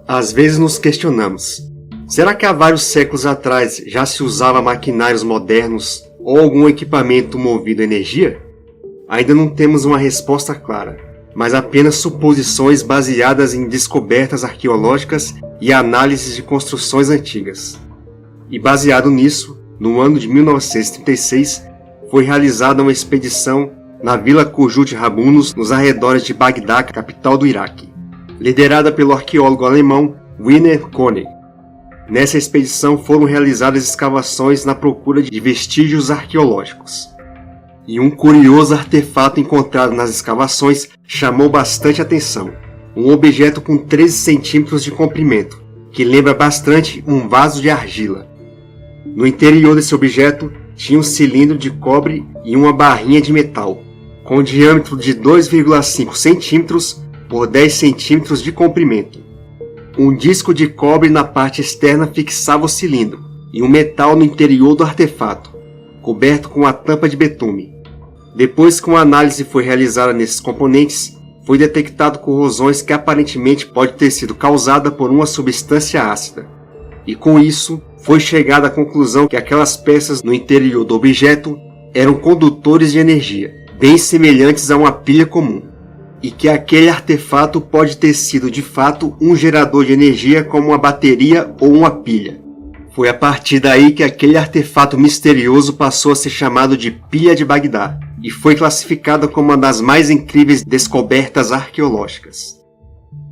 Às vezes nos questionamos, será que há vários séculos atrás já se usava maquinários modernos ou algum equipamento movido a energia? Ainda não temos uma resposta clara, mas apenas suposições baseadas em descobertas arqueológicas e análises de construções antigas. E baseado nisso, no ano de 1936, foi realizada uma expedição na Vila Kujut Rabunos, nos arredores de Bagdá, capital do Iraque, liderada pelo arqueólogo alemão Werner König. Nessa expedição foram realizadas escavações na procura de vestígios arqueológicos. E um curioso artefato encontrado nas escavações chamou bastante atenção. Um objeto com 13 centímetros de comprimento, que lembra bastante um vaso de argila. No interior desse objeto tinha um cilindro de cobre e uma barrinha de metal, com diâmetro de 2,5 centímetros por 10 centímetros de comprimento. Um disco de cobre na parte externa fixava o cilindro, e um metal no interior do artefato, coberto com a tampa de betume. Depois que uma análise foi realizada nesses componentes, foi detectado corrosões que aparentemente pode ter sido causada por uma substância ácida. E com isso, foi chegada à conclusão que aquelas peças no interior do objeto eram condutores de energia, bem semelhantes a uma pilha comum, e que aquele artefato pode ter sido de fato um gerador de energia como uma bateria ou uma pilha. Foi a partir daí que aquele artefato misterioso passou a ser chamado de Pilha de Bagdá, e foi classificado como uma das mais incríveis descobertas arqueológicas.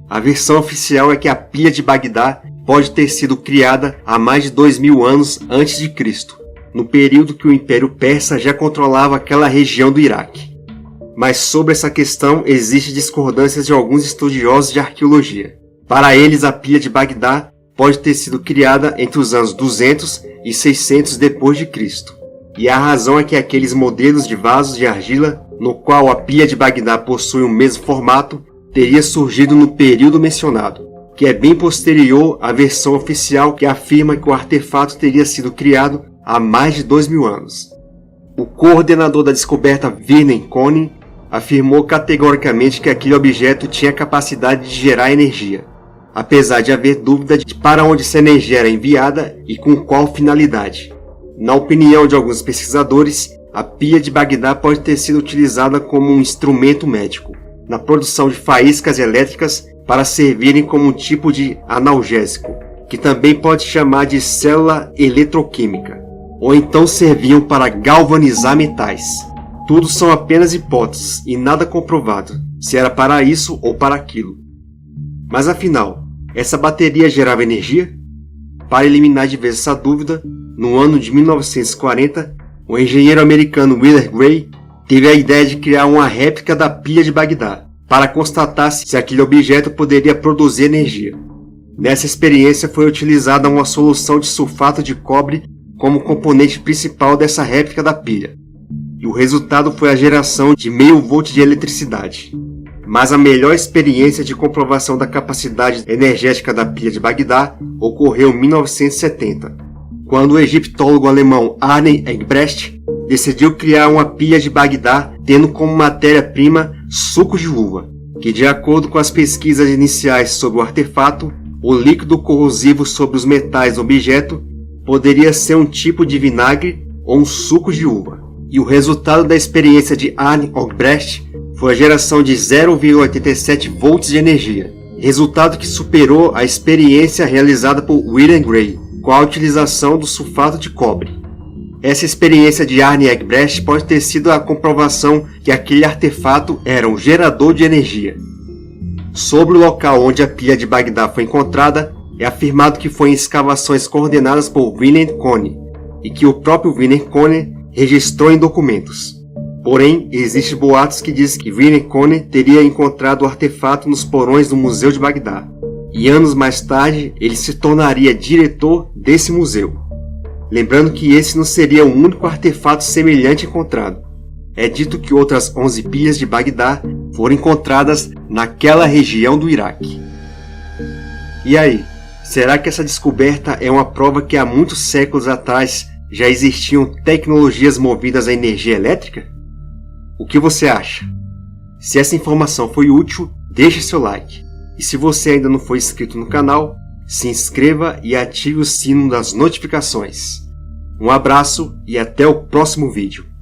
A versão oficial é que a Pilha de Bagdá pode ter sido criada há mais de 2000 anos antes de Cristo, no período que o Império Persa já controlava aquela região do Iraque. Mas sobre essa questão existem discordâncias de alguns estudiosos de arqueologia. Para eles, a Pilha de Bagdá pode ter sido criada entre os anos 200 e 600 depois de Cristo. E a razão é que aqueles modelos de vasos de argila, no qual a Pilha de Bagdá possui o mesmo formato, teria surgido no período mencionado, que é bem posterior à versão oficial que afirma que o artefato teria sido criado há mais de 2000 anos. O coordenador da descoberta, Werner König, afirmou categoricamente que aquele objeto tinha capacidade de gerar energia, apesar de haver dúvida de para onde essa energia era enviada e com qual finalidade. Na opinião de alguns pesquisadores, a Pilha de Bagdá pode ter sido utilizada como um instrumento médico, na produção de faíscas elétricas para servirem como um tipo de analgésico, que também pode chamar de célula eletroquímica, ou então serviam para galvanizar metais. Tudo são apenas hipóteses e nada comprovado, se era para isso ou para aquilo. Mas afinal, essa bateria gerava energia? Para eliminar de vez essa dúvida, no ano de 1940, o engenheiro americano William Gray teve a ideia de criar uma réplica da Pilha de Bagdá, para constatar se aquele objeto poderia produzir energia. Nessa experiência foi utilizada uma solução de sulfato de cobre como componente principal dessa réplica da pilha, e o resultado foi a geração de meio volt de eletricidade. Mas a melhor experiência de comprovação da capacidade energética da Pilha de Bagdá ocorreu em 1970, quando o egiptólogo alemão Arne Eggebrecht decidiu criar uma Pilha de Bagdá tendo como matéria-prima suco de uva, que de acordo com as pesquisas iniciais sobre o artefato, o líquido corrosivo sobre os metais do objeto poderia ser um tipo de vinagre ou um suco de uva. E o resultado da experiência de Arne Eggebrecht foi a geração de 0,87 volts de energia, resultado que superou a experiência realizada por William Gray com a utilização do sulfato de cobre. Essa experiência de Arne Eggebrecht pode ter sido a comprovação que aquele artefato era um gerador de energia. Sobre o local onde a Pilha de Bagdá foi encontrada, é afirmado que foi em escavações coordenadas por Werner König e que o próprio Werner König registrou em documentos. Porém, existem boatos que dizem que Werner König teria encontrado o artefato nos porões do Museu de Bagdá, e anos mais tarde ele se tornaria diretor desse museu. Lembrando que esse não seria o único artefato semelhante encontrado. É dito que outras 11 pilhas de Bagdá foram encontradas naquela região do Iraque. E aí, será que essa descoberta é uma prova que há muitos séculos atrás já existiam tecnologias movidas a energia elétrica? O que você acha? Se essa informação foi útil, deixe seu like. E se você ainda não for inscrito no canal, se inscreva e ative o sino das notificações. Um abraço e até o próximo vídeo.